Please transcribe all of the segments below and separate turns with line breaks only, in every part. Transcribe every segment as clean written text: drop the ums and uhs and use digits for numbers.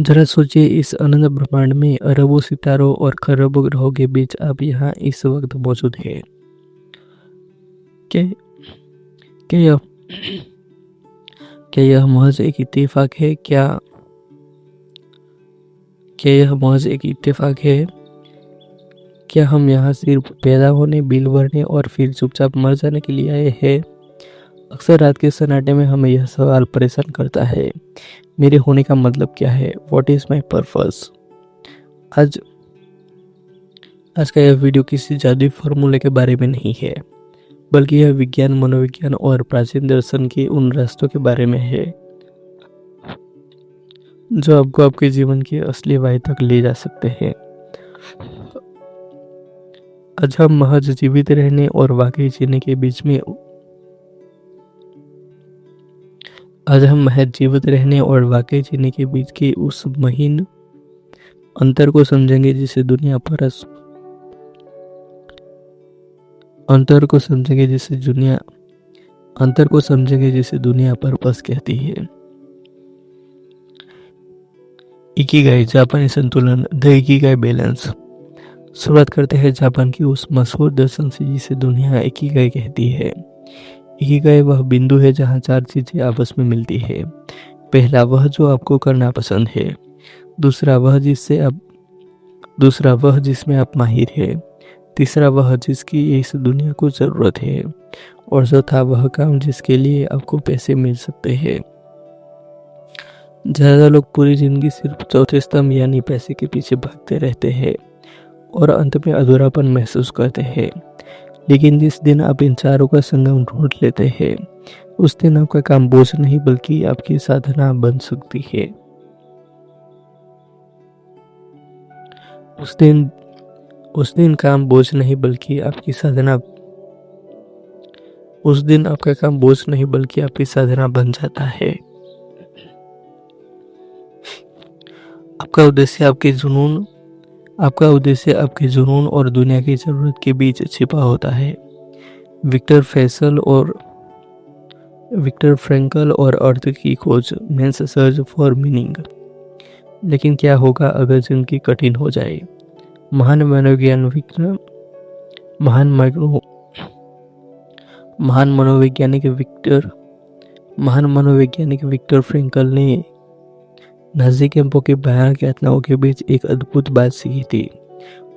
जरा सोचिए, इस अनंत ब्रह्मांड में अरबों सितारों और खरबों ग्रहों के बीच आप यहाँ इस वक्त मौजूद हैं। क्या क्या यह क्या यह महज एक इत्तेफाक है? क्या यह महज एक इत्तेफाक है? क्या हम यहाँ सिर्फ पैदा होने, बिल भरने और फिर चुपचाप मर जाने के लिए आए हैं? अक्सर रात के सन्नाटे में हमें यह सवाल परेशान करता है, मेरे होने का मतलब क्या है? What is my purpose? आज आज का यह वीडियो किसी जादुई फॉर्मूले के बारे में नहीं है, बल्कि यह विज्ञान, मनोविज्ञान और प्राचीन दर्शन के उन रास्तों के बारे में है जो आपको आपके जीवन की असली वाही तक ले जा सकते हैं। आज हम महज जीवित रहने और वाकई जीने के बीच में आज हम महज जीवित रहने और वाकई जीने के बीच के उस महीन अंतर को समझेंगे जिसे दुनिया पर्पस कहती है। इकिगाई, जापानी संतुलन, द इकिगाई बैलेंस। शुरुआत करते हैं जापान की उस मशहूर दर्शन से जिसे दुनिया इकिगाई कहती है। इकिगाई वह बिंदु है जहाँ चार चीजें आपस में मिलती है। पहला, वह जो आपको करना पसंद है। दूसरा, वह जिसमें आप माहिर है। तीसरा, वह जिसकी इस दुनिया को जरूरत है। और चौथा, वह काम जिसके लिए आपको पैसे मिल सकते हैं। ज्यादा लोग पूरी जिंदगी सिर्फ चौथे स्तंभ यानी पैसे के पीछे भागते रहते हैं और अंत में अधूरापन महसूस करते हैं। लेकिन जिस दिन आप इन चारों का संगम ढूंढ लेते हैं, उस दिन आपका काम बोझ नहीं बल्कि आपकी साधना बन सकती है। उस दिन काम बोझ नहीं बल्कि आपकी साधना उस दिन आपका काम बोझ नहीं बल्कि आपकी साधना बन जाता है। आपका उद्देश्य आपके जुनून और दुनिया की जरूरत के बीच छिपा होता है। विक्टर फ्रैंकल और अर्थ की खोज, मेंस सर्च फॉर मीनिंग। लेकिन क्या होगा अगर जिंदगी कठिन हो जाए? महान मनोवैज्ञानिक विक्टर फ्रैंकल ने नाजी कैंपों की भयानक यातनाओं के बीच एक अद्भुत बात सीखी थी।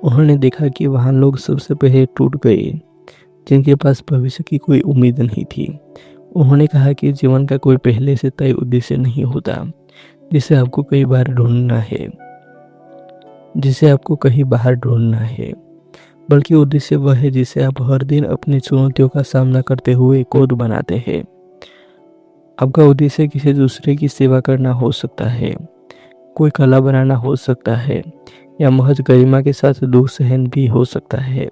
उन्होंने देखा कि वहां लोग सबसे पहले टूट गए जिनके पास भविष्य की कोई उम्मीद नहीं थी। उन्होंने कहा कि जीवन का कोई पहले से तय उद्देश्य नहीं होता जिसे आपको कई बाहर ढूंढना है, बल्कि उद्देश्य वह है जिसे आप हर दिन अपनी चुनौतियों का सामना करते हुए कोड बनाते हैं। आपका उद्देश्य किसी दूसरे की सेवा करना हो सकता है, कोई कला बनाना हो सकता है, या महज गरिमा के साथ दुख सहन भी हो सकता है।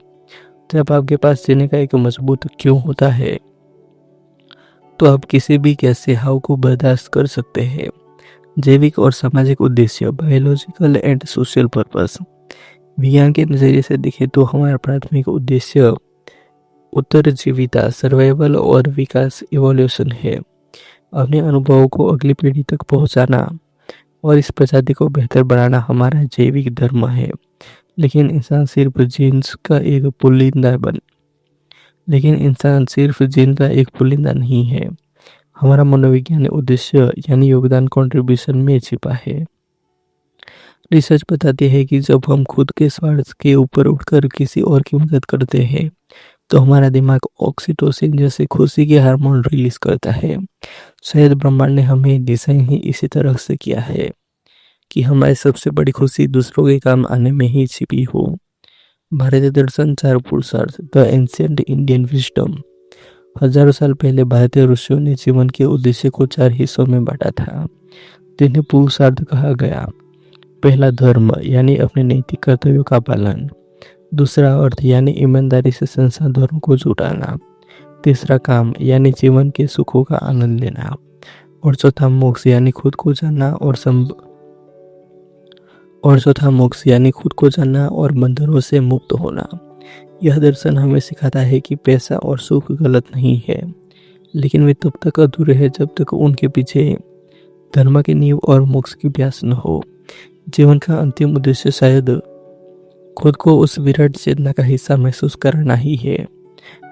जब आपके पास जीने का एक मजबूत क्यों होता है, तो आप किसी भी कैसे हाव को बर्दाश्त कर सकते हैं। जैविक और सामाजिक उद्देश्य, बायोलॉजिकल एंड सोशल पर्पस। विज्ञान के नजरिए से देखें तो हमारा प्राथमिक उद्देश्य उत्तरजीविता, सर्वाइवल और विकास, इवोल्यूशन है। अपने अनुभवों को अगली पीढ़ी तक पहुंचाना और इस प्रजाति को बेहतर बनाना हमारा जैविक धर्म है। लेकिन इंसान सिर्फ जीन्स का एक पुलिंदा नहीं है। हमारा मनोवैज्ञानिक उद्देश्य यानी योगदान, कंट्रीब्यूशन में छिपा है। रिसर्च बताती है कि जब हम खुद के स्वार्थ के ऊपर उठकर किसी और की मदद करते हैं तो हमारा दिमाग ऑक्सीटोसिन जैसे खुशी के हार्मोन रिलीज करता है। शायद ब्रह्मांड ने हमें डिजाइन ही इसी तरह से किया है कि हमारी सबसे बड़ी खुशी दूसरों के काम आने में ही छिपी हो। भारतीय दर्शन, चार पुरुषार्थ, द एंशिएंट इंडियन विजडम। हजारों साल पहले भारतीय ऋषियों ने जीवन के उद्देश्य को 4 हिस्सों में बांटा था, जिन्हें पुरुषार्थ कहा गया। पहला, धर्म यानी अपने नैतिक कर्तव्यों का पालन। दूसरा, अर्थ यानी ईमानदारी से संसाधनों को जुटाना। तीसरा, काम यानी जीवन के सुखों का आनंद लेना। और चौथा, मोक्ष यानी खुद को जानना और बंधनों से मुक्त होना। यह दर्शन हमें सिखाता है कि पैसा और सुख गलत नहीं है, लेकिन वे तब तक अधूरे हैं जब तक उनके पीछे धर्म की नींव और मोक्ष की प्यास न हो। जीवन का अंतिम उद्देश्य शायद खुद को उस विराट चेतना का हिस्सा महसूस करना ही है।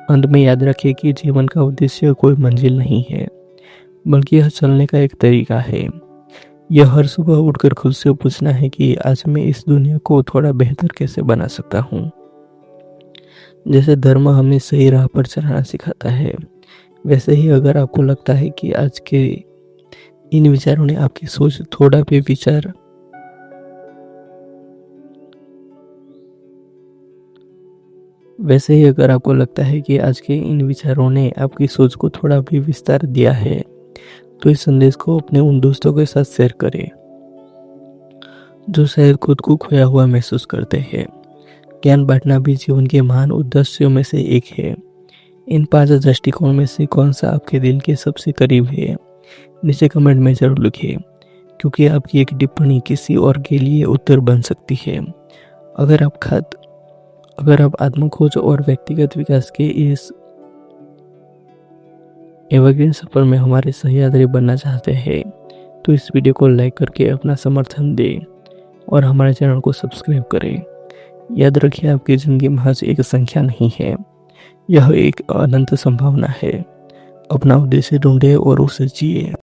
अंत में याद रखें कि जीवन का उद्देश्य कोई मंजिल नहीं है, बल्कि यह चलने का एक तरीका है। यह हर सुबह उठकर खुद से पूछना है कि आज मैं इस दुनिया को थोड़ा बेहतर कैसे बना सकता हूँ। जैसे धर्म हमें सही राह पर चलना सिखाता है, वैसे ही अगर आपको लगता है कि आज के इन विचारों ने आपकी सोच थोड़ा भी विचार वैसे ही अगर आपको लगता है कि आज के इन विचारों ने आपकी सोच को थोड़ा भी विस्तार दिया है, तो इस संदेश को अपने उन दोस्तों के साथ शेयर करें जो शायद खुद को खोया हुआ महसूस करते हैं। ज्ञान बांटना भी जीवन के महान उद्देश्यों में से एक है। इन 5 दृष्टिकोण में से कौन सा आपके दिल के सबसे करीब है, नीचे कमेंट में जरूर लिखिए, क्योंकि आपकी एक टिप्पणी किसी और के लिए उत्तर बन सकती है। अगर आप आत्मखोज और व्यक्तिगत विकास के इस एवरग्रीन सफर में हमारे सहयात्री बनना चाहते हैं, तो इस वीडियो को लाइक करके अपना समर्थन दें और हमारे चैनल को सब्सक्राइब करें। याद रखिए, आपकी ज़िंदगी महज एक संख्या नहीं है, यह एक अनंत संभावना है। अपना उद्देश्य ढूंढें और उसे जिए।